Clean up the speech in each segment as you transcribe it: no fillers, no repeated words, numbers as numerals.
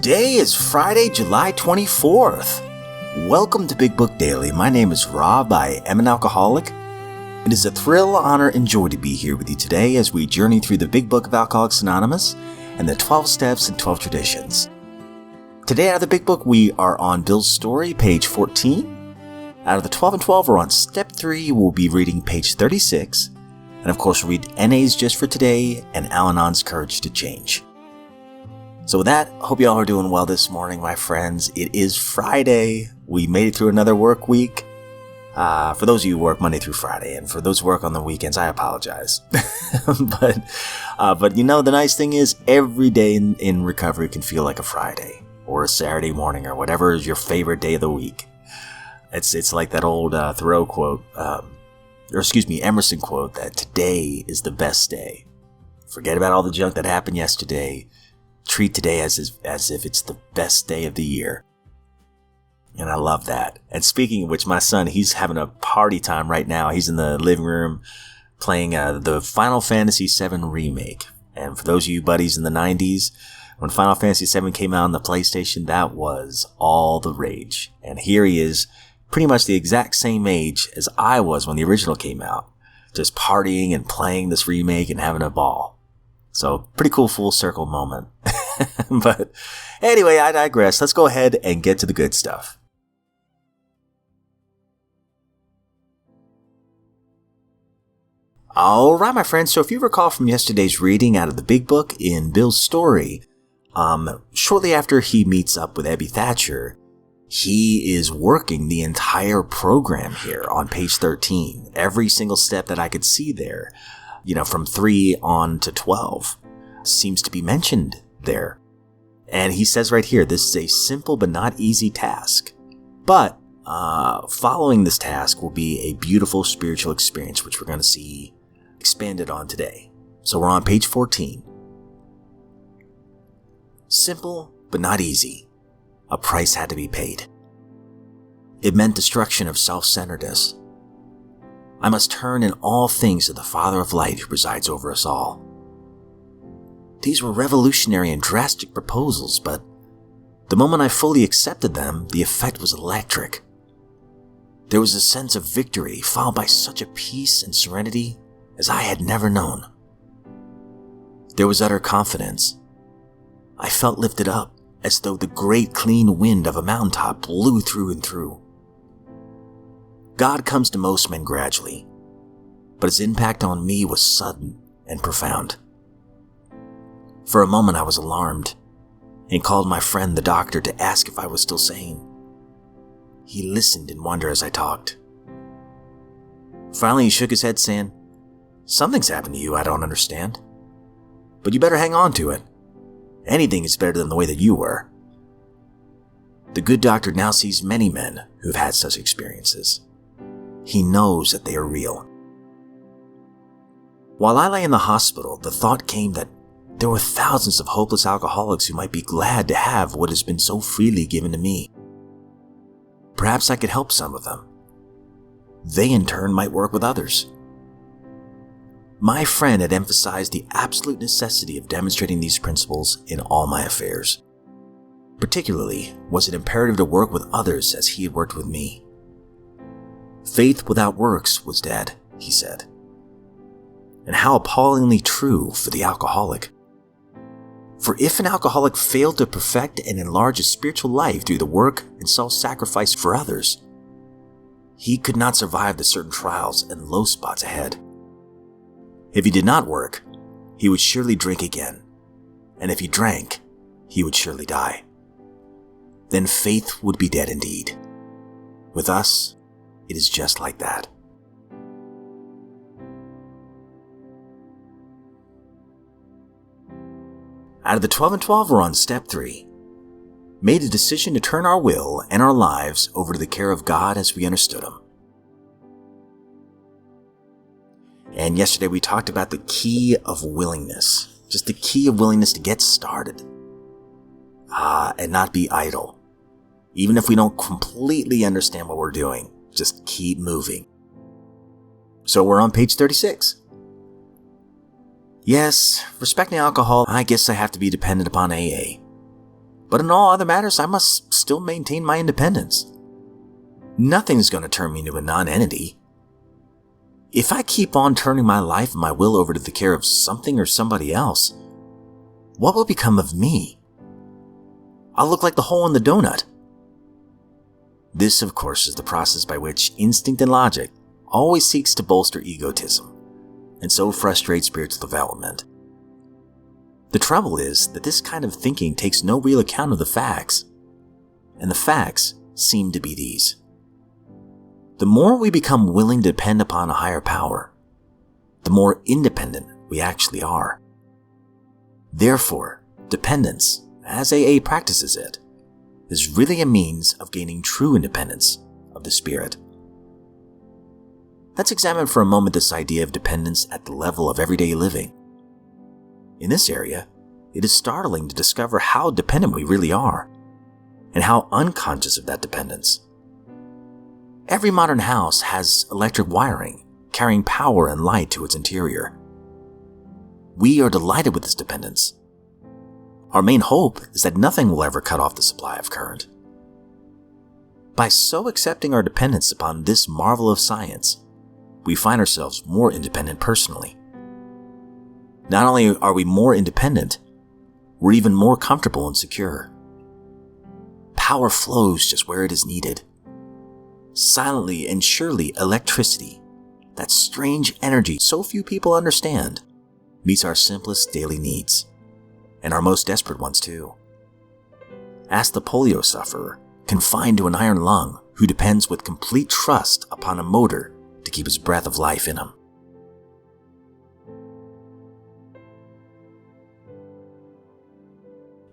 Today is Friday, July 24th. Welcome to Big Book Daily. My name is Rob. I am an alcoholic. It is a thrill, honor, and joy to be here with you today as we journey through the Big Book of Alcoholics Anonymous and the 12 Steps and 12 Traditions. Today out of the Big Book, we are on Bill's Story, page 14. Out of the 12 and 12, we're on Step 3. We'll be reading page 36. And of course, we'll read N.A.'s Just for Today and Al-Anon's Courage to Change. So with that, hope you all are doing well this morning, my friends. It is Friday. We made it through another work week. For those of you who work Monday through Friday, and for those who work on the weekends, I apologize. but you know, the nice thing is every day in recovery can feel like a Friday or a Saturday morning or whatever is your favorite day of the week. It's like that old Thoreau quote, Emerson quote that today is the best day. Forget about all the junk that happened yesterday. Treat today as if it's the best day of the year. And I love that. And speaking of which, my son, he's having a party time right now. He's in the living room playing the Final Fantasy VII remake. And for those of you buddies in the 90s, when Final Fantasy VII came out on the PlayStation, that was all the rage. And here he is, pretty much the exact same age as I was when the original came out, just partying and playing this remake and having a ball. So, pretty cool full circle moment. But anyway, I digress. Let's go ahead and get to the good stuff. Alright, my friends, so if you recall from yesterday's reading out of the Big Book in Bill's Story, shortly after he meets up with Abby Thatcher, he is working the entire program here on page 13. Every single step that I could see there, from 3 on to 12, seems to be mentioned there. And he says right here, this is a simple but not easy task. But following this task will be a beautiful spiritual experience, which we're going to see expanded on today. So we're on page 14. Simple but not easy. A price had to be paid. It meant destruction of self-centeredness. I must turn in all things to the Father of Light who presides over us all. These were revolutionary and drastic proposals, but the moment I fully accepted them, the effect was electric. There was a sense of victory followed by such a peace and serenity as I had never known. There was utter confidence. I felt lifted up as though the great clean wind of a mountaintop blew through and through. God comes to most men gradually, but his impact on me was sudden and profound. For a moment I was alarmed and called my friend the doctor to ask if I was still sane. He listened in wonder as I talked. Finally he shook his head saying, "Something's happened to you I don't understand. But you better hang on to it. Anything is better than the way that you were." The good doctor now sees many men who've had such experiences. He knows that they are real. While I lay in the hospital, the thought came that there were thousands of hopeless alcoholics who might be glad to have what has been so freely given to me. Perhaps I could help some of them. They in turn might work with others. My friend had emphasized the absolute necessity of demonstrating these principles in all my affairs. Particularly was it imperative to work with others as he had worked with me. Faith without works was dead, he said. And how appallingly true for the alcoholic. For if an alcoholic failed to perfect and enlarge his spiritual life through the work and self-sacrifice for others, he could not survive the certain trials and low spots ahead. If he did not work, he would surely drink again, and if he drank, he would surely die. Then faith would be dead indeed. With us, it is just like that. Out of the 12 and 12, we're on step 3. Made a decision to turn our will and our lives over to the care of God as we understood Him. And yesterday we talked about the key of willingness. Just the key of willingness to get started. And not be idle. Even if we don't completely understand what we're doing, just keep moving. So we're on page 36. Yes, respecting alcohol, I guess I have to be dependent upon AA. But in all other matters, I must still maintain my independence. Nothing is going to turn me into a non-entity. If I keep on turning my life and my will over to the care of something or somebody else, what will become of me? I'll look like the hole in the donut. This, of course, is the process by which instinct and logic always seeks to bolster egotism, and so frustrates spiritual development. The trouble is that this kind of thinking takes no real account of the facts, and the facts seem to be these. The more we become willing to depend upon a higher power, the more independent we actually are. Therefore, dependence, as AA practices it, is really a means of gaining true independence of the spirit. Let's examine for a moment this idea of dependence at the level of everyday living. In this area, it is startling to discover how dependent we really are, and how unconscious of that dependence. Every modern house has electric wiring, carrying power and light to its interior. We are delighted with this dependence. Our main hope is that nothing will ever cut off the supply of current. By so accepting our dependence upon this marvel of science, we find ourselves more independent personally. Not only are we more independent, we're even more comfortable and secure. Power flows just where it is needed. Silently and surely, electricity, that strange energy so few people understand, meets our simplest daily needs, and our most desperate ones too. Ask the polio sufferer, confined to an iron lung, who depends with complete trust upon a motor to keep his breath of life in him.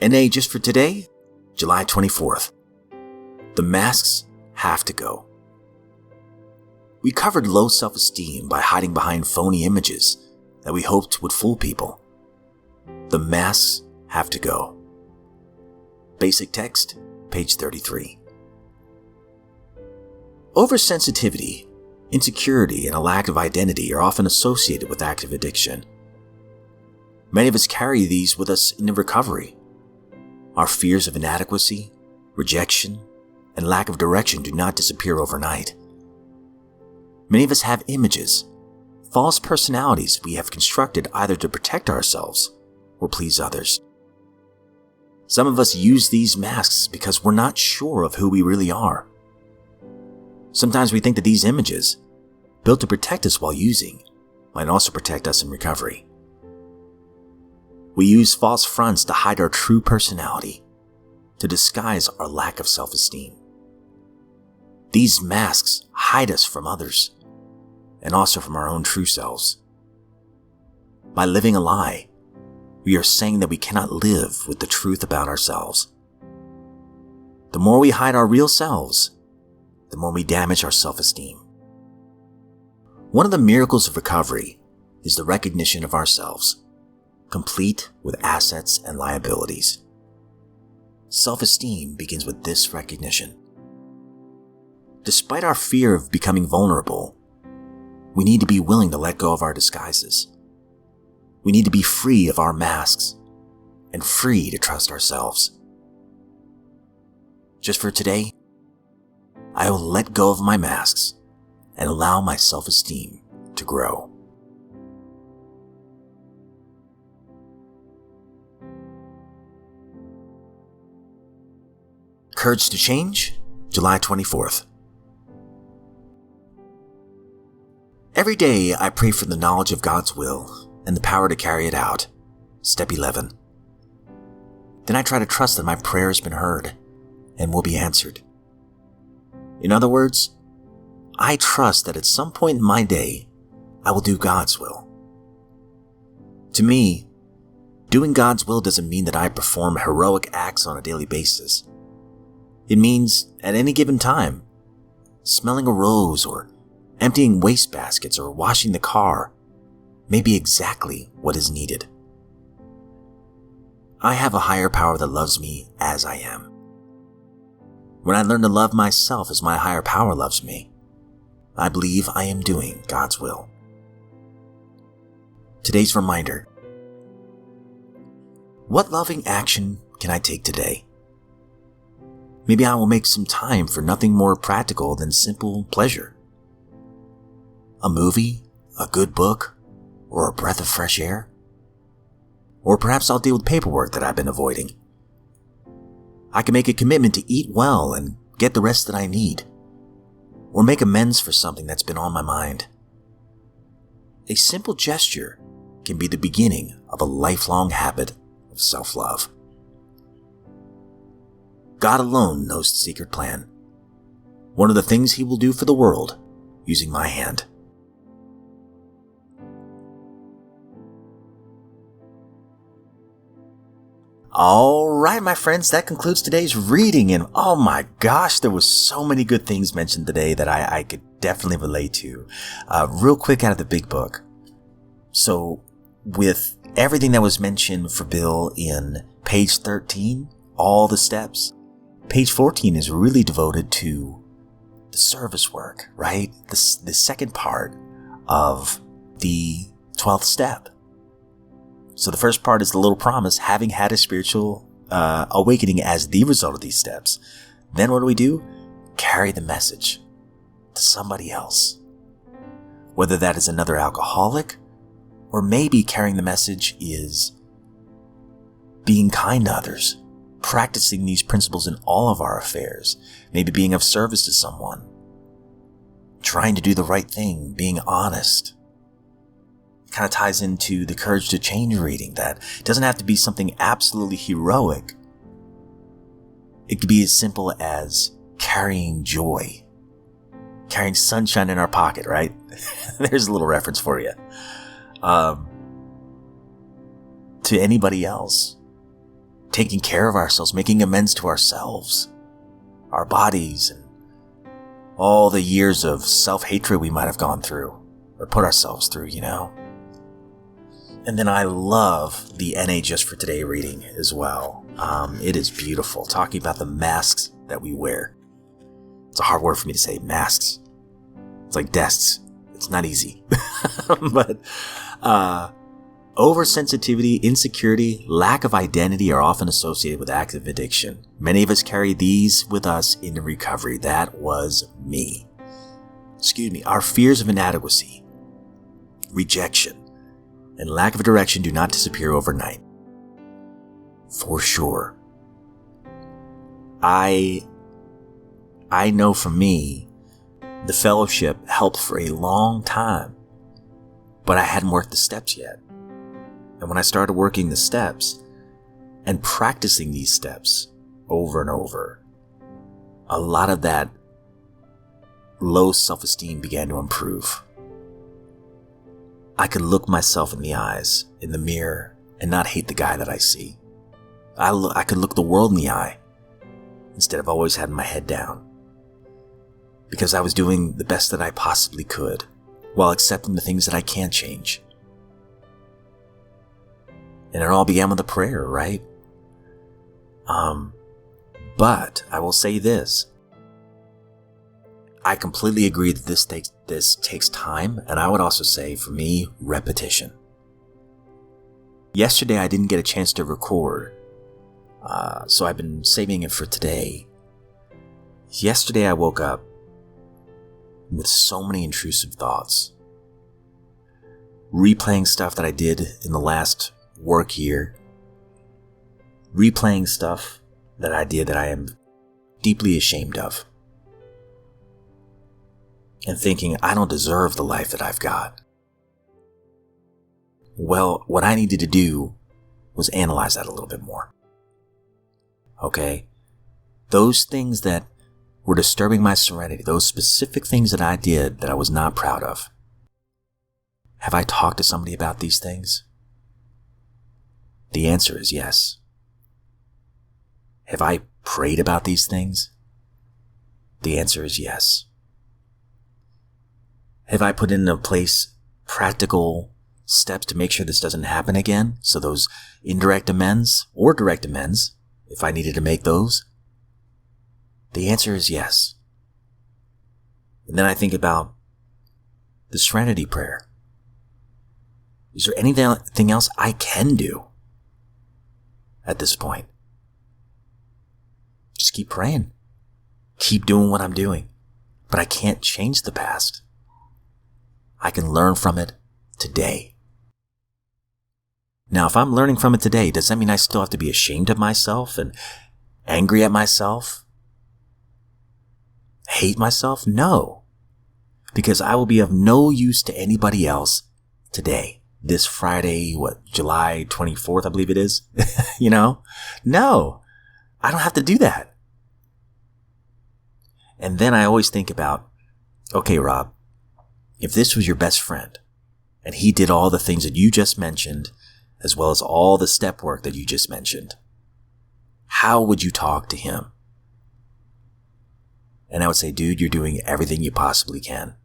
NA just for today, July 24th. The masks have to go. We covered low self-esteem by hiding behind phony images that we hoped would fool people. The masks have to go. Basic text, page 33. Oversensitivity, insecurity, and a lack of identity are often associated with active addiction. Many of us carry these with us into recovery. Our fears of inadequacy, rejection, and lack of direction do not disappear overnight. Many of us have images, false personalities we have constructed either to protect ourselves or please others. Some of us use these masks because we're not sure of who we really are. Sometimes we think that these images, built to protect us while using, might also protect us in recovery. We use false fronts to hide our true personality, to disguise our lack of self-esteem. These masks hide us from others, and also from our own true selves. By living a lie, we are saying that we cannot live with the truth about ourselves. The more we hide our real selves, the more we damage our self-esteem. One of the miracles of recovery is the recognition of ourselves, complete with assets and liabilities. Self-esteem begins with this recognition. Despite our fear of becoming vulnerable, we need to be willing to let go of our disguises. We need to be free of our masks and free to trust ourselves. Just for today, I will let go of my masks and allow my self-esteem to grow. Courage to Change, July 24th. Every day I pray for the knowledge of God's will and the power to carry it out. Step 11. Then I try to trust that my prayer has been heard and will be answered. In other words, I trust that at some point in my day, I will do God's will. To me, doing God's will doesn't mean that I perform heroic acts on a daily basis. It means, at any given time, smelling a rose or emptying waste baskets or washing the car may be exactly what is needed. I have a higher power that loves me as I am. When I learn to love myself as my higher power loves me, I believe I am doing God's will. Today's reminder: what loving action can I take today Maybe I will make some time for nothing more practical than simple pleasure. A movie, a good book, or a breath of fresh air. Or perhaps I'll deal with paperwork that I've been avoiding. I can make a commitment to eat well and get the rest that I need. Or make amends for something that's been on my mind. A simple gesture can be the beginning of a lifelong habit of self-love. God alone knows the secret plan. One of the things He will do for the world using my hand. All right, my friends, that concludes today's reading. And oh my gosh, there was so many good things mentioned today that I could definitely relate to. Real quick out of the big book. So with everything that was mentioned for Bill in page 13, all the steps, page 14 is really devoted to the service work, right? The second part of the 12th step. So the first part is the little promise, having had a spiritual awakening as the result of these steps. Then what do? Carry the message to somebody else. Whether that is another alcoholic, or maybe carrying the message is being kind to others, practicing these principles in all of our affairs, maybe being of service to someone, trying to do the right thing, being honest. Kind of ties into the Courage to Change reading that it doesn't have to be something absolutely heroic. It could be as simple as carrying joy, carrying sunshine in our pocket, right? There's a little reference for you. To anybody else, taking care of ourselves, making amends to ourselves, our bodies, and all the years of self-hatred we might have gone through or put ourselves through, And then I love the NA Just for Today reading as well. It is beautiful, talking about the masks that we wear. It's a hard word for me to say, masks. It's like desks. It's not easy. But oversensitivity, insecurity, lack of identity are often associated with active addiction. Many of us carry these with us into recovery. That was me. Our fears of inadequacy, rejection, and lack of direction do not disappear overnight. For sure. I know for me, the fellowship helped for a long time, but I hadn't worked the steps yet. And when I started working the steps and practicing these steps over and over, a lot of that low self-esteem began to improve. I could look myself in the eyes, in the mirror, and not hate the guy that I see. I could look the world in the eye instead of always having my head down. Because I was doing the best that I possibly could while accepting the things that I can't change. And it all began with a prayer, right? But I will say this. I completely agree that this takes time, and I would also say, for me, repetition. Yesterday I didn't get a chance to record, so I've been saving it for today. Yesterday I woke up with so many intrusive thoughts, replaying stuff that I did in the last work year, replaying stuff that I did that I am deeply ashamed of, and thinking I don't deserve the life that I've got. Well, what I needed to do was analyze that a little bit more. Okay? Those things that were disturbing my serenity, those specific things that I did that I was not proud of. Have I talked to somebody about these things? The answer is yes. Have I prayed about these things? The answer is yes. Have I put into place practical steps to make sure this doesn't happen again? So those indirect amends or direct amends, if I needed to make those? The answer is yes. And then I think about the Serenity Prayer. Is there anything else I can do at this point? Just keep praying. keep doing what I'm doing. But I can't change the past. I can learn from it today. Now, if I'm learning from it today, does that mean I still have to be ashamed of myself and angry at myself? Hate myself? No. Because I will be of no use to anybody else today. This Friday, July 24th, I believe it is. No, I don't have to do that. And then I always think about, okay, Rob, if this was your best friend and he did all the things that you just mentioned, as well as all the step work that you just mentioned, how would you talk to him? And I would say, dude, you're doing everything you possibly can.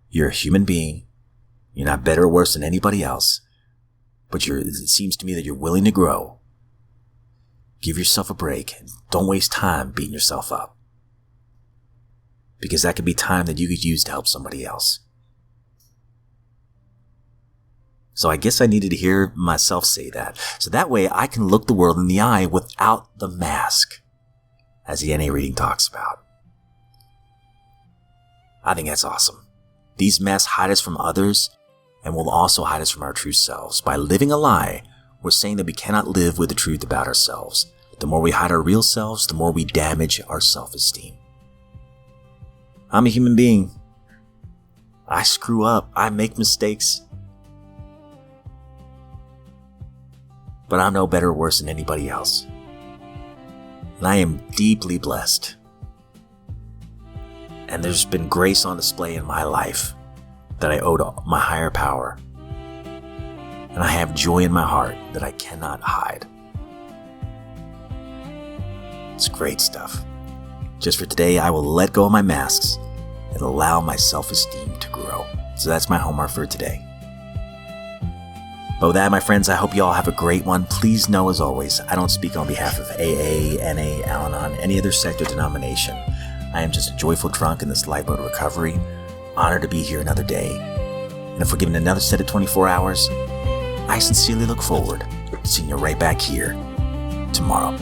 You're a human being. You're not better or worse than anybody else, but it seems to me that you're willing to grow. Give yourself a break and don't waste time beating yourself up, because that could be time that you could use to help somebody else. So I guess I needed to hear myself say that, so that way I can look the world in the eye without the mask, as the NA reading talks about. I think that's awesome. These masks hide us from others and will also hide us from our true selves. By living a lie, we're saying that we cannot live with the truth about ourselves. The more we hide our real selves, the more we damage our self-esteem. I'm a human being. I screw up. I make mistakes. But I'm no better or worse than anybody else. And I am deeply blessed. And there's been grace on display in my life that I owe to my higher power. And I have joy in my heart that I cannot hide. It's great stuff. Just for today, I will let go of my masks and allow my self-esteem to grow. So that's my homework for today. But with that, my friends, I hope you all have a great one. Please know, as always, I don't speak on behalf of AA, NA, Al-Anon, any other sect or denomination. I am just a joyful drunk in this lifeboat of recovery, honored to be here another day. And if we're given another set of 24 hours, I sincerely look forward to seeing you right back here tomorrow.